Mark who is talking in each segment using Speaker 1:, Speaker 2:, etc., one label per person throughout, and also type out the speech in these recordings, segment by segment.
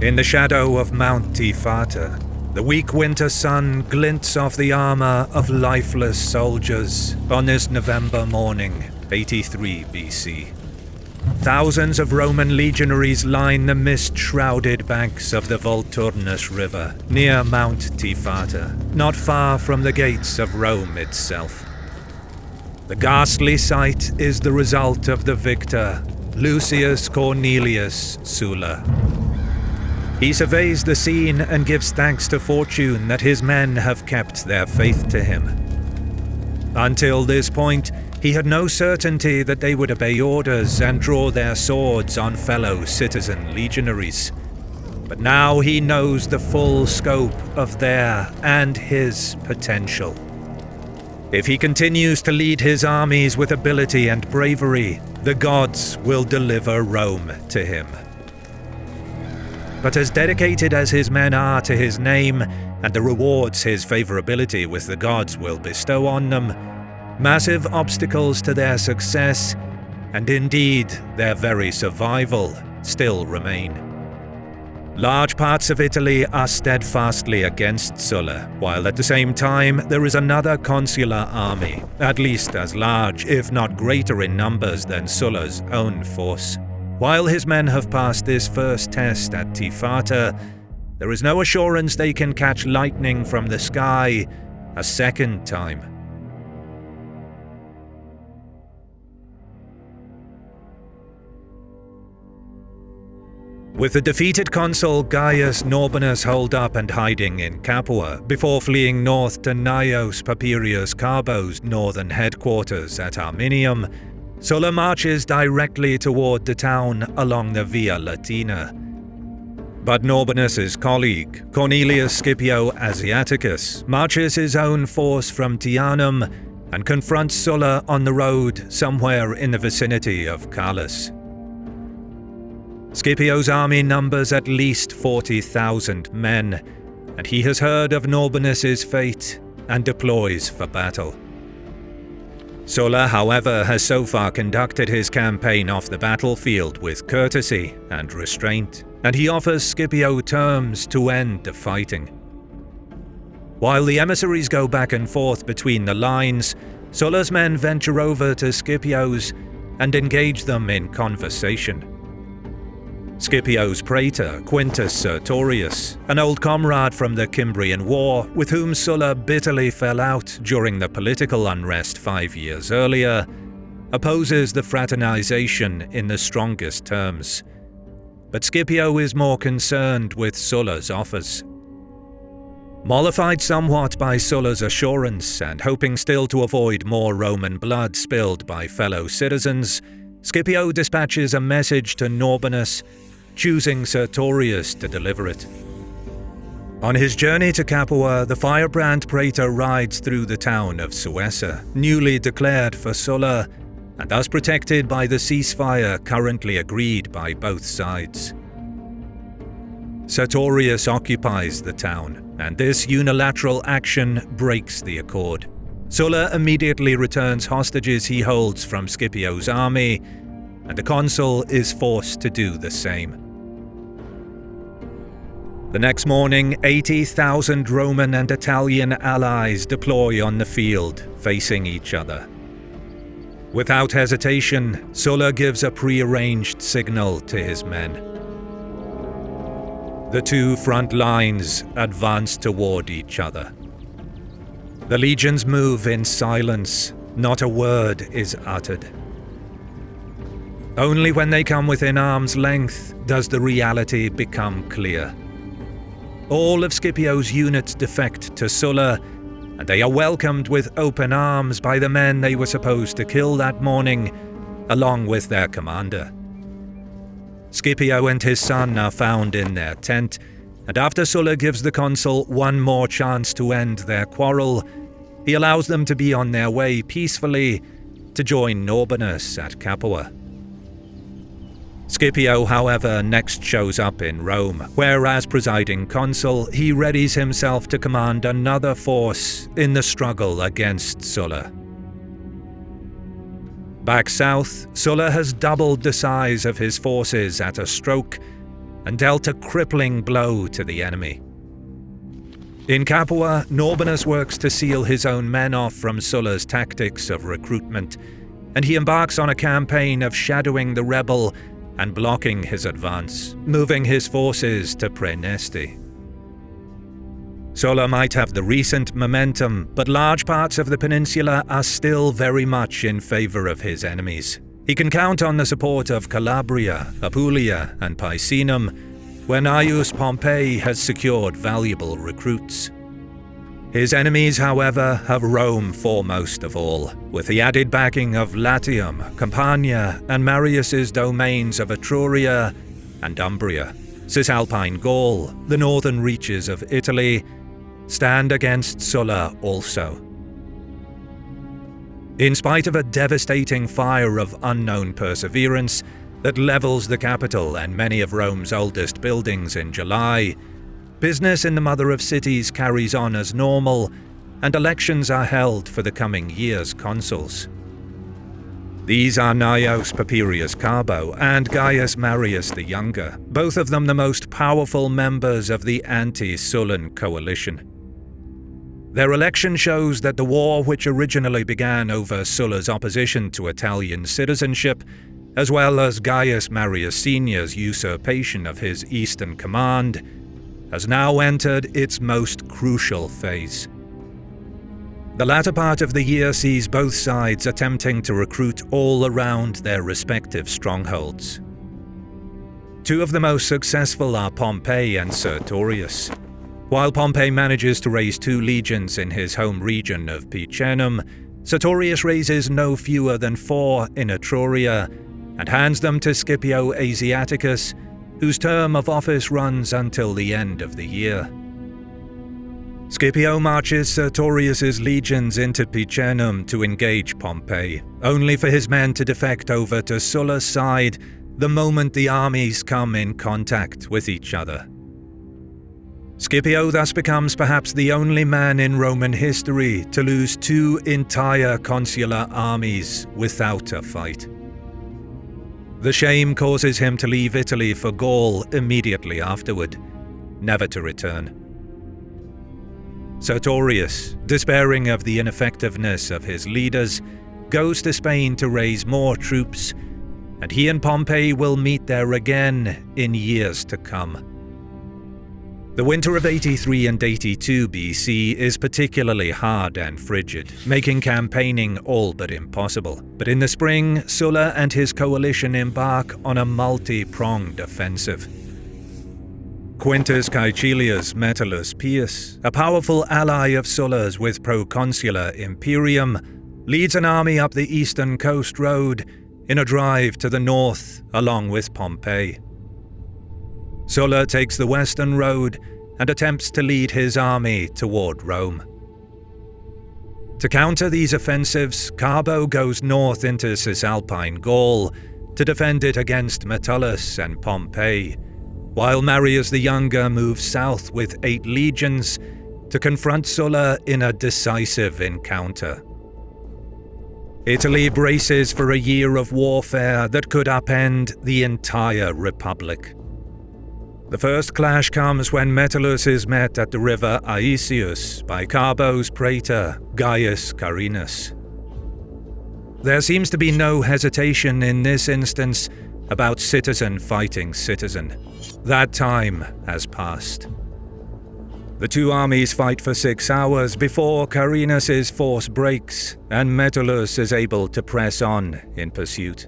Speaker 1: In the shadow of Mount Tifata, the weak winter sun glints off the armor of lifeless soldiers on this November morning, 83 BC. Thousands of Roman legionaries line the mist-shrouded banks of the Volturnus River near Mount Tifata, not far from the gates of Rome itself. The ghastly sight is the result of the victor, Lucius Cornelius Sulla. He surveys the scene and gives thanks to fortune that his men have kept their faith to him. Until this point, he had no certainty that they would obey orders and draw their swords on fellow citizen legionaries. But now he knows the full scope of their and his potential. If he continues to lead his armies with ability and bravery, the gods will deliver Rome to him. But as dedicated as his men are to his name and the rewards his favorability with the gods will bestow on them, massive obstacles to their success, and indeed their very survival, still remain. Large parts of Italy are steadfastly against Sulla, while at the same time there is another consular army, at least as large, if not greater in numbers than Sulla's own force. While his men have passed this first test at Tifata, there is no assurance they can catch lightning from the sky a second time. With the defeated consul Gaius Norbanus holed up and hiding in Capua before fleeing north to Gnaeus Papirius Carbo's northern headquarters at Arminium, Sulla marches directly toward the town along the Via Latina. But Norbanus's colleague, Cornelius Scipio Asiaticus, marches his own force from Teanum and confronts Sulla on the road somewhere in the vicinity of Callus. Scipio's army numbers at least 40,000 men, and he has heard of Norbanus's fate and deploys for battle. Sulla, however, has so far conducted his campaign off the battlefield with courtesy and restraint, and he offers Scipio terms to end the fighting. While the emissaries go back and forth between the lines, Sulla's men venture over to Scipio's and engage them in conversation. Scipio's praetor, Quintus Caecilius, an old comrade from the Cimbrian War with whom Sulla bitterly fell out during the political unrest 5 years earlier, opposes the fraternization in the strongest terms. But Scipio is more concerned with Sulla's offers. Mollified somewhat by Sulla's assurance and hoping still to avoid more Roman blood spilled by fellow citizens, Scipio dispatches a message to Norbanus, choosing Sertorius to deliver it. On his journey to Capua, the firebrand praetor rides through the town of Suessa, newly declared for Sulla, and thus protected by the ceasefire currently agreed by both sides. Sertorius occupies the town, and this unilateral action breaks the accord. Sulla immediately returns hostages he holds from Scipio's army, and the consul is forced to do the same. The next morning, 80,000 Roman and Italian allies deploy on the field, facing each other. Without hesitation, Sulla gives a prearranged signal to his men. The two front lines advance toward each other. The legions move in silence, not a word is uttered. Only when they come within arm's length does the reality become clear. All of Scipio's units defect to Sulla, and they are welcomed with open arms by the men they were supposed to kill that morning, along with their commander. Scipio and his son are found in their tent, and after Sulla gives the consul one more chance to end their quarrel, he allows them to be on their way peacefully to join Norbanus at Capua. Scipio, however, next shows up in Rome, where as presiding consul, he readies himself to command another force in the struggle against Sulla. Back south, Sulla has doubled the size of his forces at a stroke, and dealt a crippling blow to the enemy. In Capua, Norbanus works to seal his own men off from Sulla's tactics of recruitment, and he embarks on a campaign of shadowing the rebel and blocking his advance, moving his forces to Praeneste. Sulla might have the recent momentum, but large parts of the peninsula are still very much in favor of his enemies. He can count on the support of Calabria, Apulia, and Picenum, where Gnaeus Pompey has secured valuable recruits. His enemies, however, have Rome foremost of all, with the added backing of Latium, Campania, and Marius's domains of Etruria and Umbria. Cisalpine Gaul, the northern reaches of Italy, stand against Sulla also. In spite of a devastating fire of unknown perseverance that levels the capital and many of Rome's oldest buildings in July, business in the Mother of Cities carries on as normal, and elections are held for the coming year's consuls. These are Gnaeus Papirius Carbo and Gaius Marius the Younger, both of them the most powerful members of the anti-Sullan coalition. Their election shows that the war, which originally began over Sulla's opposition to Italian citizenship, as well as Gaius Marius Senior's usurpation of his eastern command, has now entered its most crucial phase. The latter part of the year sees both sides attempting to recruit all around their respective strongholds. Two of the most successful are Pompey and Sertorius. While Pompey manages to raise 2 legions in his home region of Picenum, Sertorius raises no fewer than 4 in Etruria and hands them to Scipio Asiaticus, whose term of office runs until the end of the year. Scipio marches Sertorius's legions into Picenum to engage Pompey, only for his men to defect over to Sulla's side the moment the armies come in contact with each other. Scipio thus becomes perhaps the only man in Roman history to lose 2 entire consular armies without a fight. The shame causes him to leave Italy for Gaul immediately afterward, never to return. Sertorius, despairing of the ineffectiveness of his leaders, goes to Spain to raise more troops, and he and Pompey will meet there again in years to come. The winter of 83 and 82 BC is particularly hard and frigid, making campaigning all but impossible. But in the spring, Sulla and his coalition embark on a multi-pronged offensive. Quintus Caecilius Metellus Pius, a powerful ally of Sulla's with proconsular imperium, leads an army up the eastern coast road in a drive to the north along with Pompey. Sulla takes the western road and attempts to lead his army toward Rome. To counter these offensives, Carbo goes north into Cisalpine Gaul to defend it against Metellus and Pompey, while Marius the Younger moves south with 8 legions to confront Sulla in a decisive encounter. Italy braces for a year of warfare that could upend the entire republic. The first clash comes when Metellus is met at the river Aesius by Carbo's praetor, Gaius Carinus. There seems to be no hesitation in this instance about citizen fighting citizen. That time has passed. The 2 armies fight for 6 hours before Carinus's force breaks and Metellus is able to press on in pursuit.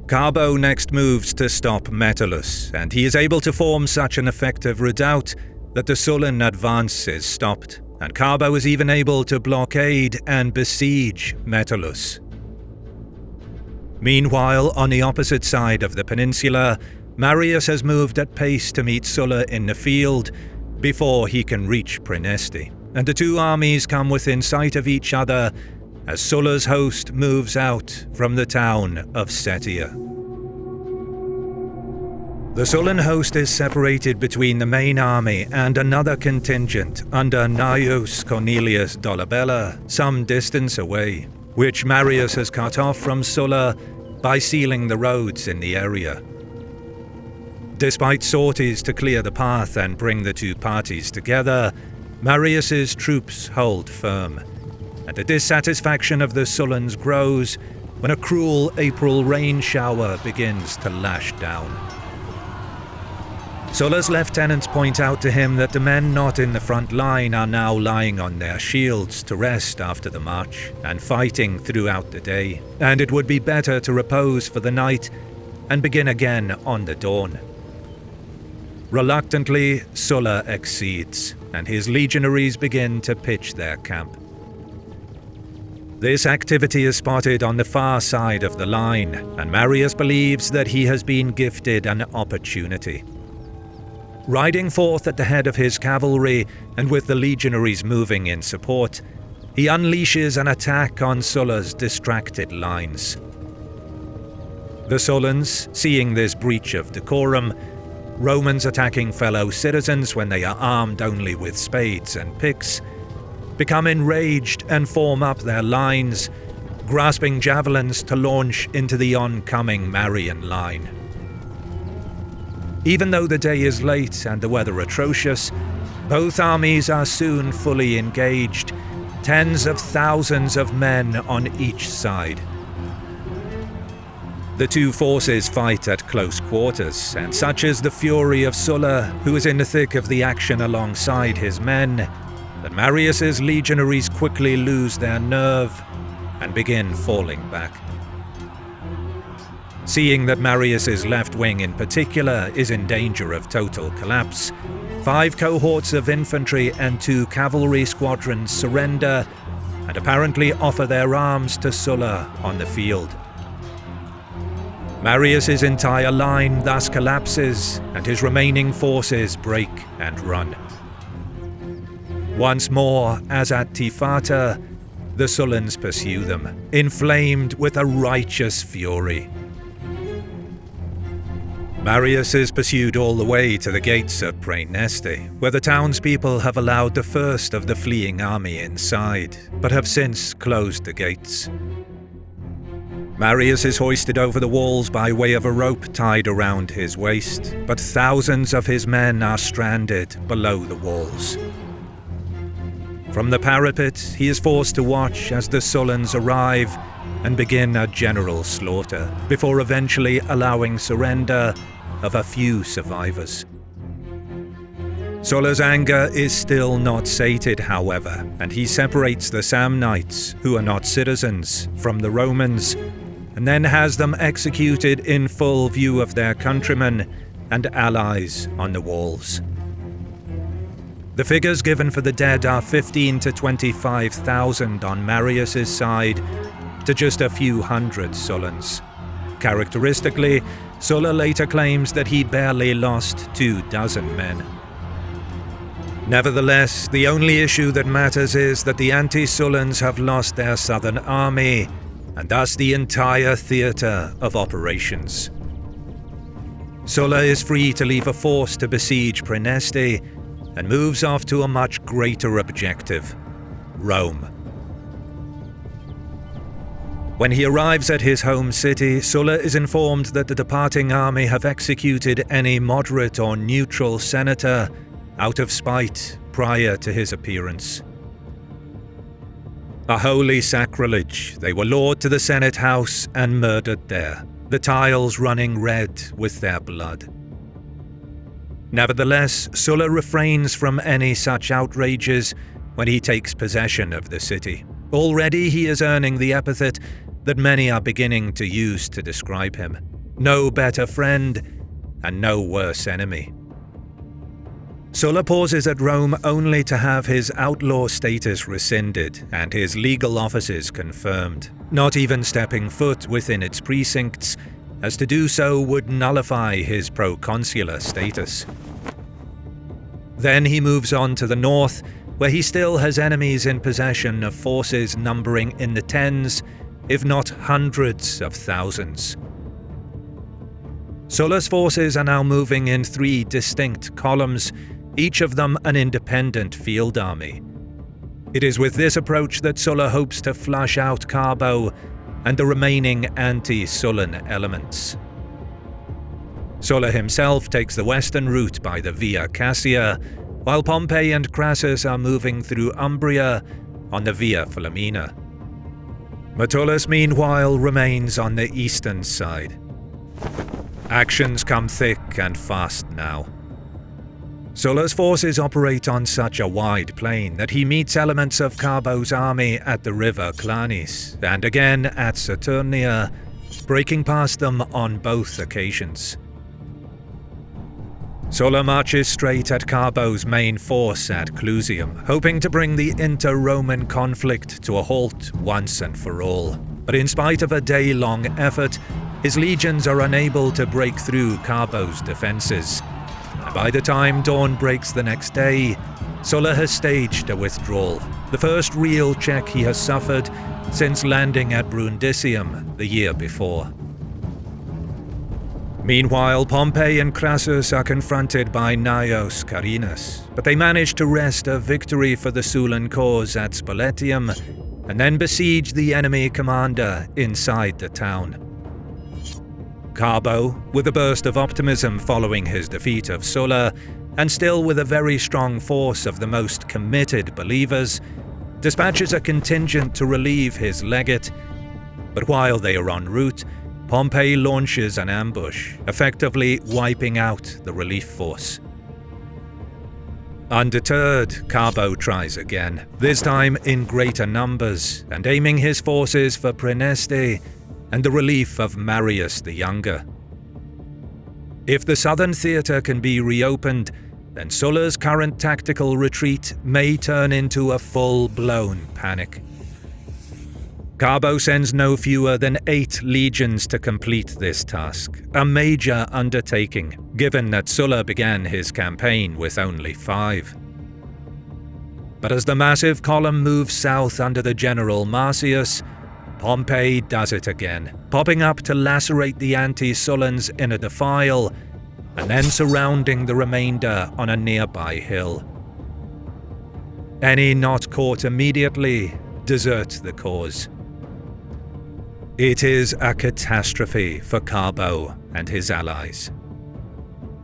Speaker 1: Carbo next moves to stop Metellus, and he is able to form such an effective redoubt that the Sullan advance is stopped, and Carbo is even able to blockade and besiege Metellus. Meanwhile, on the opposite side of the peninsula, Marius has moved at pace to meet Sulla in the field before he can reach Praeneste, and the 2 armies come within sight of each other as Sulla's host moves out from the town of Setia. The Sullan host is separated between the main army and another contingent under Gnaeus Cornelius Dolabella some distance away, which Marius has cut off from Sulla by sealing the roads in the area. Despite sorties to clear the path and bring the two parties together, Marius's troops hold firm, and the dissatisfaction of the Sullans grows when a cruel April rain shower begins to lash down. Sulla's lieutenants point out to him that the men not in the front line are now lying on their shields to rest after the march and fighting throughout the day, and it would be better to repose for the night and begin again on the dawn. Reluctantly, Sulla accedes, and his legionaries begin to pitch their camp. This activity is spotted on the far side of the line, and Marius believes that he has been gifted an opportunity. Riding forth at the head of his cavalry, and with the legionaries moving in support, he unleashes an attack on Sulla's distracted lines. The Sullans, seeing this breach of decorum, Romans attacking fellow citizens when they are armed only with spades and picks, become enraged and form up their lines, grasping javelins to launch into the oncoming Marian line. Even though the day is late and the weather atrocious, both armies are soon fully engaged, tens of thousands of men on each side. The two forces fight at close quarters, and such is the fury of Sulla, who is in the thick of the action alongside his men, that Marius's legionaries quickly lose their nerve and begin falling back. Seeing that Marius's left wing in particular is in danger of total collapse, 5 cohorts of infantry and 2 cavalry squadrons surrender and apparently offer their arms to Sulla on the field. Marius's entire line thus collapses, and his remaining forces break and run. Once more, as at Tifata, the Sullans pursue them, inflamed with a righteous fury. Marius is pursued all the way to the gates of Praeneste, where the townspeople have allowed the first of the fleeing army inside, but have since closed the gates. Marius is hoisted over the walls by way of a rope tied around his waist, but thousands of his men are stranded below the walls. From the parapet, he is forced to watch as the Sullans arrive and begin a general slaughter, before eventually allowing surrender of a few survivors. Sulla's anger is still not sated, however, and he separates the Samnites, who are not citizens, from the Romans, and then has them executed in full view of their countrymen and allies on the walls. The figures given for the dead are 15 to 25,000 on Marius's side, to just a few hundred Sullans. Characteristically, Sulla later claims that he barely lost 24 men. Nevertheless, the only issue that matters is that the anti-Sullans have lost their southern army, and thus the entire theatre of operations. Sulla is free to leave a force to besiege Praeneste, and moves off to a much greater objective, Rome. When he arrives at his home city, Sulla is informed that the departing army have executed any moderate or neutral senator out of spite prior to his appearance. A holy sacrilege, they were lured to the Senate house and murdered there, the tiles running red with their blood. Nevertheless, Sulla refrains from any such outrages when he takes possession of the city. Already he is earning the epithet that many are beginning to use to describe him: no better friend and no worse enemy. Sulla pauses at Rome only to have his outlaw status rescinded and his legal offices confirmed, not even stepping foot within its precincts, as to do so would nullify his proconsular status. Then he moves on to the north, where he still has enemies in possession of forces numbering in the tens, if not hundreds of thousands. Sulla's forces are now moving in 3 distinct columns, each of them an independent field army. It is with this approach that Sulla hopes to flush out Carbo and the remaining anti-Sullan elements. Sulla himself takes the western route by the Via Cassia, while Pompey and Crassus are moving through Umbria on the Via Flaminia. Metellus, meanwhile, remains on the eastern side. Actions come thick and fast now. Sulla's forces operate on such a wide plain that he meets elements of Carbo's army at the river Clanis, and again at Saturnia, breaking past them on both occasions. Sulla marches straight at Carbo's main force at Clusium, hoping to bring the inter-Roman conflict to a halt once and for all. But in spite of a day-long effort, his legions are unable to break through Carbo's defences. And by the time dawn breaks the next day, Sulla has staged a withdrawal, the first real check he has suffered since landing at Brundisium the year before. Meanwhile, Pompey and Crassus are confronted by Gnaeus Carinus, but they manage to wrest a victory for the Sullan cause at Spoletium, and then besiege the enemy commander inside the town. Carbo, with a burst of optimism following his defeat of Sulla, and still with a very strong force of the most committed believers, dispatches a contingent to relieve his legate, but while they are en route, Pompey launches an ambush, effectively wiping out the relief force. Undeterred, Carbo tries again, this time in greater numbers, and aiming his forces for Praeneste and the relief of Marius the Younger. If the southern theatre can be reopened, then Sulla's current tactical retreat may turn into a full-blown panic. Carbo sends no fewer than 8 legions to complete this task, a major undertaking, given that Sulla began his campaign with only 5. But as the massive column moves south under the general Marcius, Pompey does it again, popping up to lacerate the anti-Sullans in a defile, and then surrounding the remainder on a nearby hill. Any not caught immediately desert the cause. It is a catastrophe for Carbo and his allies.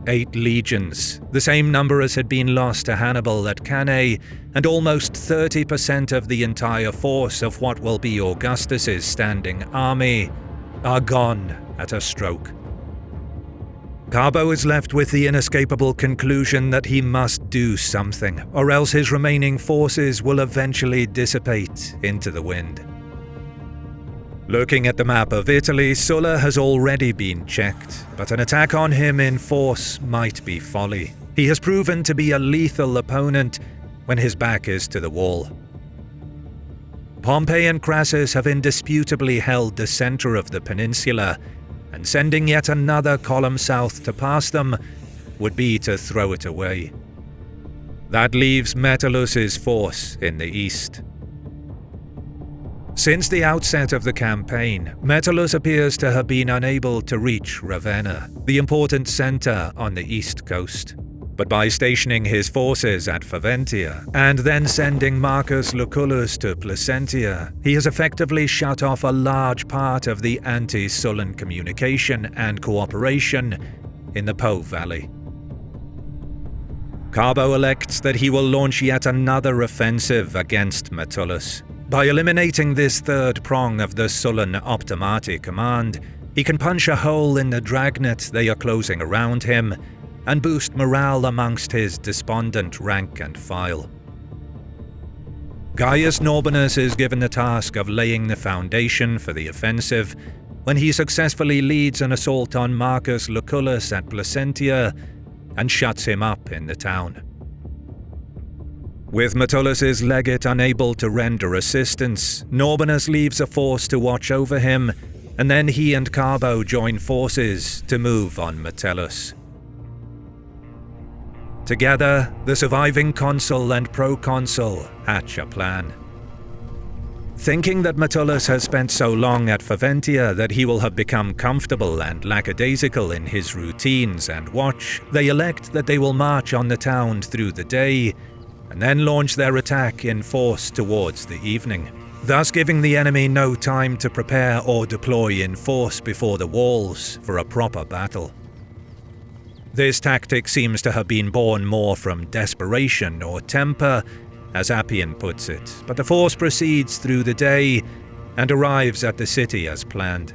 Speaker 1: 8 legions, the same number as had been lost to Hannibal at Cannae, and almost 30% of the entire force of what will be Augustus's standing army, are gone at a stroke. Carbo is left with the inescapable conclusion that he must do something, or else his remaining forces will eventually dissipate into the wind. Looking at the map of Italy, Sulla has already been checked, but an attack on him in force might be folly. He has proven to be a lethal opponent when his back is to the wall. Pompey and Crassus have indisputably held the centre of the peninsula, and sending yet another column south to pass them would be to throw it away. That leaves Metellus's force in the east. Since the outset of the campaign, Metellus appears to have been unable to reach Ravenna, the important centre on the east coast. But by stationing his forces at Faventia, and then sending Marcus Lucullus to Placentia, he has effectively shut off a large part of the anti-Sullan communication and cooperation in the Po Valley. Carbo elects that he will launch yet another offensive against Metellus. By eliminating this third prong of the Sullan optimati command, he can punch a hole in the dragnet they are closing around him and boost morale amongst his despondent rank and file. Gaius Norbinus is given the task of laying the foundation for the offensive when he successfully leads an assault on Marcus Lucullus at Placentia and shuts him up in the town. With Metellus' legate unable to render assistance, Norbinus leaves a force to watch over him, and then he and Carbo join forces to move on Metellus. Together, the surviving consul and proconsul hatch a plan. Thinking that Metellus has spent so long at Faventia that he will have become comfortable and lackadaisical in his routines and watch, they elect that they will march on the town through the day, and then launch their attack in force towards the evening, thus giving the enemy no time to prepare or deploy in force before the walls for a proper battle. This tactic seems to have been born more from desperation or temper, as Appian puts it, but the force proceeds through the day and arrives at the city as planned.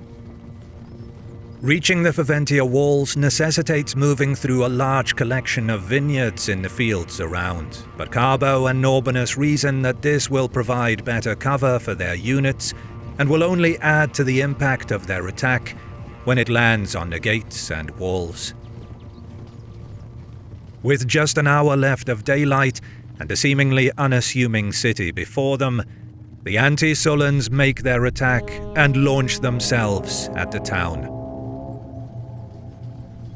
Speaker 1: Reaching the Faventia walls necessitates moving through a large collection of vineyards in the fields around, but Carbo and Norbanus reason that this will provide better cover for their units and will only add to the impact of their attack when it lands on the gates and walls. With just an hour left of daylight and a seemingly unassuming city before them, the anti-Sullans make their attack and launch themselves at the town.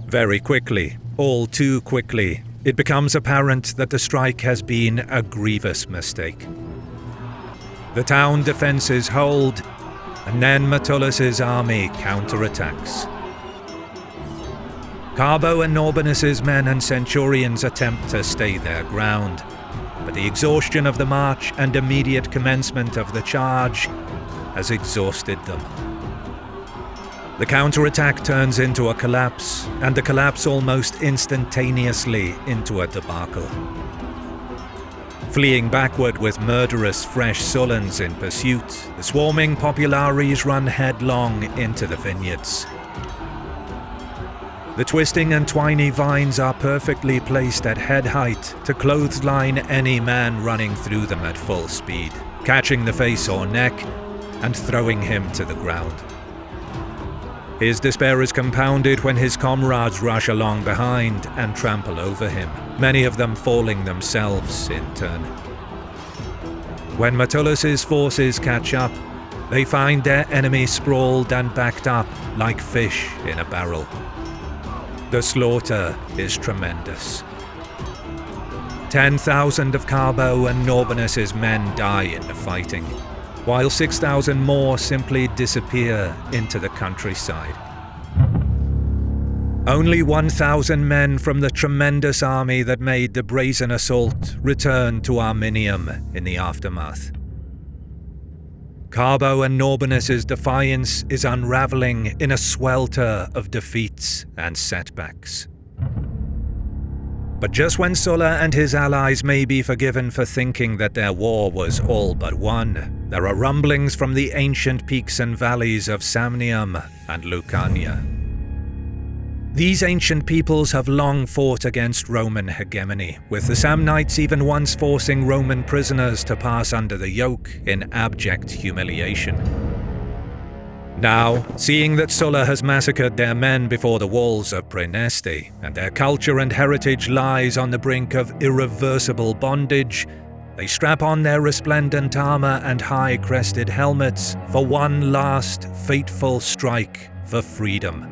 Speaker 1: Very quickly, all too quickly, it becomes apparent that the strike has been a grievous mistake. The town defences hold, and then Metellus' army counterattacks. Carbo and Norbanus' men and centurions attempt to stay their ground, but the exhaustion of the march and immediate commencement of the charge has exhausted them. The counterattack turns into a collapse, and the collapse almost instantaneously into a debacle. Fleeing backward with murderous fresh Sullans in pursuit, the swarming populares run headlong into the vineyards. The twisting and twiny vines are perfectly placed at head height to clothesline any man running through them at full speed, catching the face or neck and throwing him to the ground. His despair is compounded when his comrades rush along behind and trample over him, many of them falling themselves in turn. When Metellus' forces catch up, they find their enemy sprawled and backed up like fish in a barrel. The slaughter is tremendous. 10,000 of Carbo and Norbanus' men die in the fighting, while 6,000 more simply disappear into the countryside. Only 1,000 men from the tremendous army that made the brazen assault return to Arminium in the aftermath. Carbo and Norbanus' defiance is unraveling in a swelter of defeats and setbacks. But just when Sulla and his allies may be forgiven for thinking that their war was all but won, there are rumblings from the ancient peaks and valleys of Samnium and Lucania. These ancient peoples have long fought against Roman hegemony, with the Samnites even once forcing Roman prisoners to pass under the yoke in abject humiliation. Now, seeing that Sulla has massacred their men before the walls of Praeneste, and their culture and heritage lies on the brink of irreversible bondage, they strap on their resplendent armor and high-crested helmets for one last fateful strike for freedom.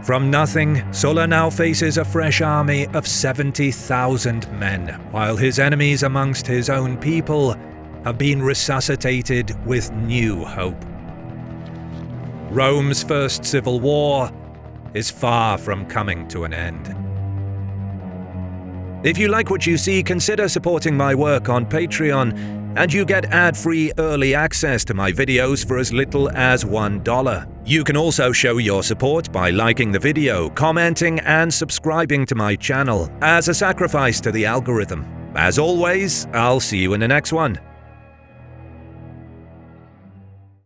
Speaker 1: From nothing, Sulla now faces a fresh army of 70,000 men, while his enemies amongst his own people have been resuscitated with new hope. Rome's first civil war is far from coming to an end. If you like what you see, consider supporting my work on Patreon, and you get ad-free early access to my videos for as little as $1. You can also show your support by liking the video, commenting, and subscribing to my channel as a sacrifice to the algorithm. As always, I'll see you in the next one.